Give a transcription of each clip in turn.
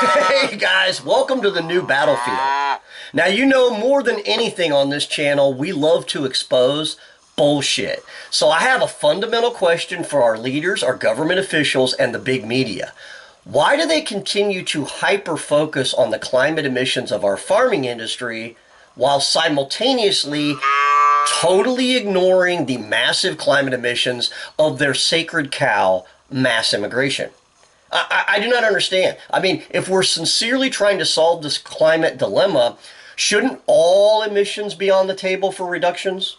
Hey guys, welcome to the new battlefield. Now you know more than anything on this channel, we love to expose bullshit. So I have a fundamental question for our leaders, our government officials, and the big media. Why do they continue to hyper-focus on the climate emissions of our farming industry while simultaneously totally ignoring the massive climate emissions of their sacred cow, mass immigration? I do not understand. I mean, if we're sincerely trying to solve this climate dilemma, shouldn't all emissions be on the table for reductions?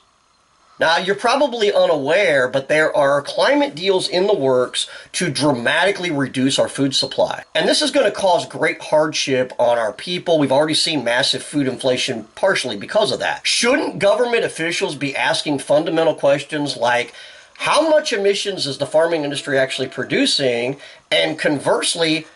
Now, you're probably unaware, but there are climate deals in the works to dramatically reduce our food supply. And this is going to cause great hardship on our people. We've already seen massive food inflation partially because of that. Shouldn't government officials be asking fundamental questions like, how much emissions is the farming industry actually producing? And conversely,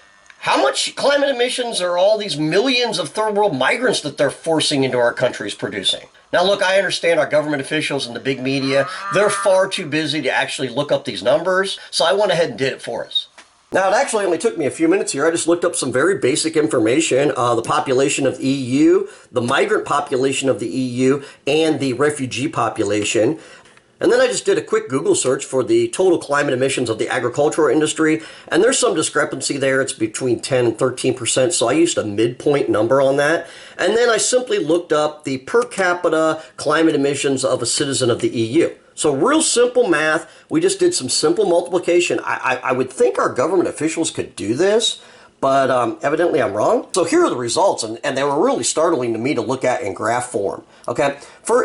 how much climate emissions are all these millions of third world migrants that they're forcing into our countries producing? Now look, I understand our government officials and the big media, they're far too busy to actually look up these numbers, so I went ahead and did it for us. Now, it actually only took me a few minutes here. I just looked up some very basic information, the population of the EU, the migrant population of the EU, and the refugee population. And then I just did a quick Google search for the total climate emissions of the agricultural industry, and there's some discrepancy there. It's between 10 and 13%, so I used a midpoint number on that. And then I simply looked up the per capita climate emissions of a citizen of the EU. So real simple math. We just did some simple multiplication. I would think our government officials could do this, but evidently I'm wrong. So here are the results, and they were really startling to me to look at in graph form. Okay,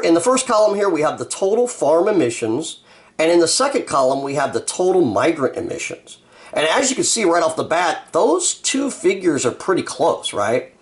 in the first column here, we have the total farm emissions, and in the second column, we have the total migrant emissions. And as you can see right off the bat, those two figures are pretty close, right?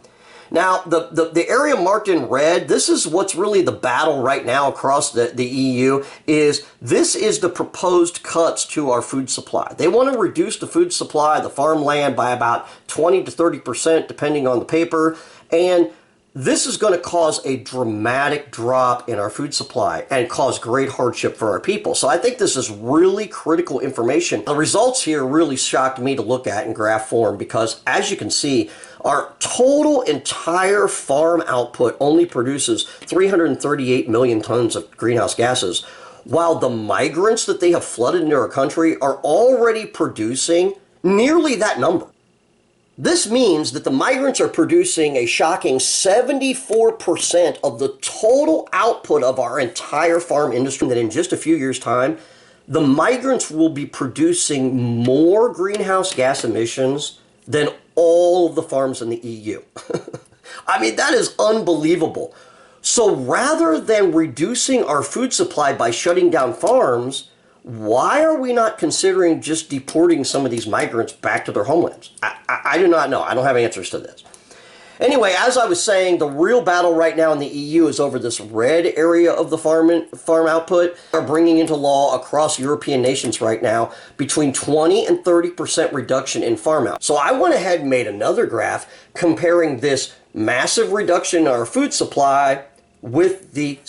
Now, the area marked in red, this is what's really the battle right now across the EU, this is the proposed cuts to our food supply. They want to reduce the food supply, the farmland, by about 20 to 30%, depending on the paper, and this is going to cause a dramatic drop in our food supply and cause great hardship for our people. So I think this is really critical information. The results here really shocked me to look at in graph form because, as you can see, our total entire farm output only produces 338 million tons of greenhouse gases, while the migrants that they have flooded into our country are already producing nearly that number. This means that the migrants are producing a shocking 74% of the total output of our entire farm industry, that in just a few years' time, the migrants will be producing more greenhouse gas emissions than all of the farms in the EU. I mean, that is unbelievable. So rather than reducing our food supply by shutting down farms, why are we not considering just deporting some of these migrants back to their homelands? I do not know. I don't have answers to this. Anyway, as I was saying, the real battle right now in the EU is over this red area of the farm output. They're bringing into law across European nations right now between 20 and 30% reduction in farm output. So I went ahead and made another graph comparing this massive reduction in our food supply with the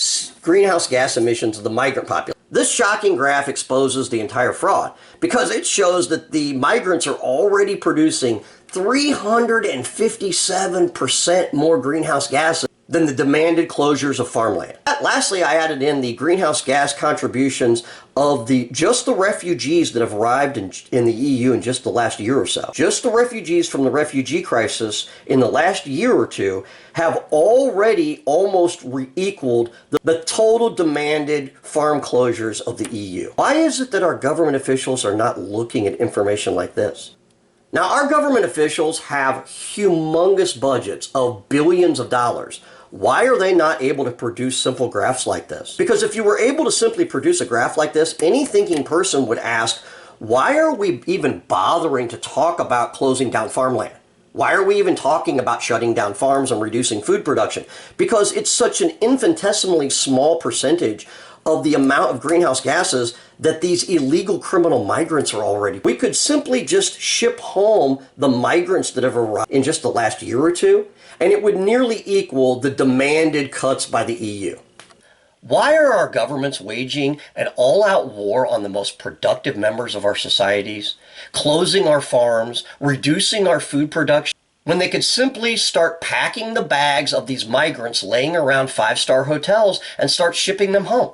greenhouse gas emissions of the migrant population. This shocking graph exposes the entire fraud because it shows that the migrants are already producing 357% more greenhouse gases than the demanded closures of farmland. Lastly, I added in the greenhouse gas contributions of just the refugees that have arrived in the EU in just the last year or so. Just the refugees from the refugee crisis in the last year or two have already almost equaled the total demanded farm closures of the EU. Why is it that our government officials are not looking at information like this? Now, our government officials have humongous budgets of billions of dollars. Why are they not able to produce simple graphs like this? Because if you were able to simply produce a graph like this, any thinking person would ask, why are we even bothering to talk about closing down farmland? Why are we even talking about shutting down farms and reducing food production? Because it's such an infinitesimally small percentage of the amount of greenhouse gases that these illegal criminal migrants are already. We could simply just ship home the migrants that have arrived in just the last year or two, and it would nearly equal the demanded cuts by the EU. Why are our governments waging an all-out war on the most productive members of our societies, closing our farms, reducing our food production, when they could simply start packing the bags of these migrants laying around five-star hotels and start shipping them home.